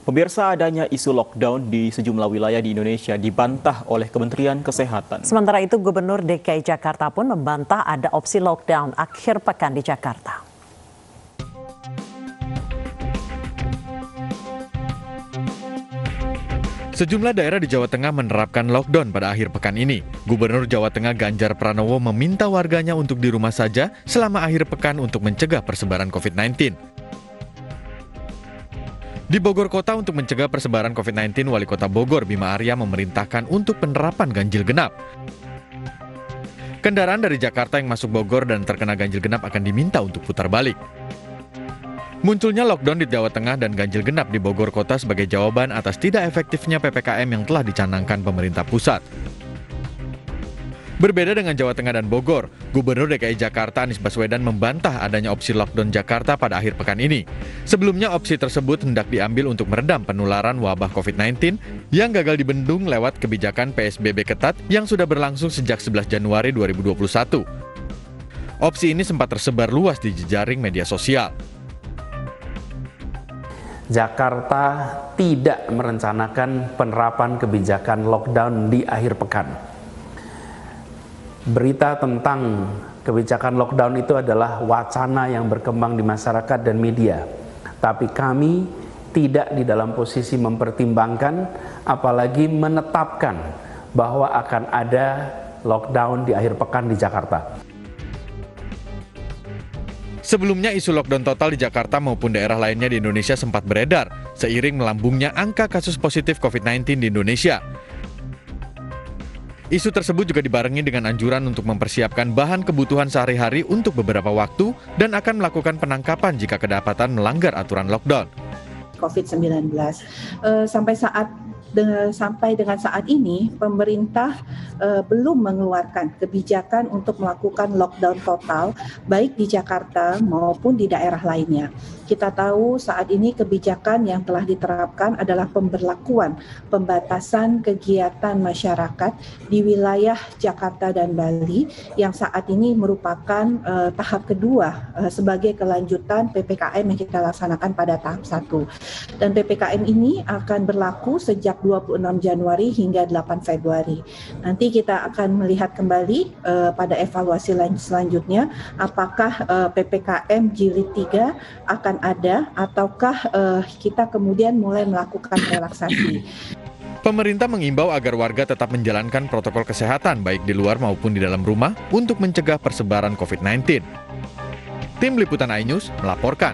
Pemirsa, adanya isu lockdown di sejumlah wilayah di Indonesia dibantah oleh Kementerian Kesehatan. Sementara itu, Gubernur DKI Jakarta pun membantah ada opsi lockdown akhir pekan di Jakarta. Sejumlah daerah di Jawa Tengah menerapkan lockdown pada akhir pekan ini. Gubernur Jawa Tengah Ganjar Pranowo meminta warganya untuk di rumah saja selama akhir pekan untuk mencegah persebaran COVID-19. Di Bogor Kota untuk mencegah persebaran COVID-19, Wali Kota Bogor Bima Arya memerintahkan untuk penerapan ganjil genap. Kendaraan dari Jakarta yang masuk Bogor dan terkena ganjil genap akan diminta untuk putar balik. Munculnya lockdown di Jawa Tengah dan ganjil genap di Bogor Kota sebagai jawaban atas tidak efektifnya PPKM yang telah dicanangkan pemerintah pusat. Berbeda dengan Jawa Tengah dan Bogor, Gubernur DKI Jakarta Anies Baswedan membantah adanya opsi lockdown Jakarta pada akhir pekan ini. Sebelumnya opsi tersebut hendak diambil untuk meredam penularan wabah COVID-19 yang gagal dibendung lewat kebijakan PSBB ketat yang sudah berlangsung sejak 11 Januari 2021. Opsi ini sempat tersebar luas di jejaring media sosial. Jakarta tidak merencanakan penerapan kebijakan lockdown di akhir pekan. Berita tentang kebijakan lockdown itu adalah wacana yang berkembang di masyarakat dan media. Tapi kami tidak di dalam posisi mempertimbangkan, apalagi menetapkan bahwa akan ada lockdown di akhir pekan di Jakarta. Sebelumnya isu lockdown total di Jakarta maupun daerah lainnya di Indonesia sempat beredar, seiring melambungnya angka kasus positif COVID-19 di Indonesia. Isu tersebut juga dibarengi dengan anjuran untuk mempersiapkan bahan kebutuhan sehari-hari untuk beberapa waktu dan akan melakukan penangkapan jika kedapatan melanggar aturan lockdown. COVID-19 sampai dengan saat ini pemerintah belum mengeluarkan kebijakan untuk melakukan lockdown total baik di Jakarta maupun di daerah lainnya. Kita tahu saat ini kebijakan yang telah diterapkan adalah pemberlakuan pembatasan kegiatan masyarakat di wilayah Jakarta dan Bali yang saat ini merupakan tahap kedua sebagai kelanjutan PPKM yang kita laksanakan pada tahap 1. Dan PPKM ini akan berlaku sejak 26 Januari hingga 8 Februari. Nanti kita akan melihat kembali pada evaluasi selanjutnya apakah PPKM jilid 3 akan ada ataukah kita kemudian mulai melakukan relaksasi. Pemerintah mengimbau agar warga tetap menjalankan protokol kesehatan baik di luar maupun di dalam rumah untuk mencegah persebaran COVID-19. Tim Liputan iNews melaporkan.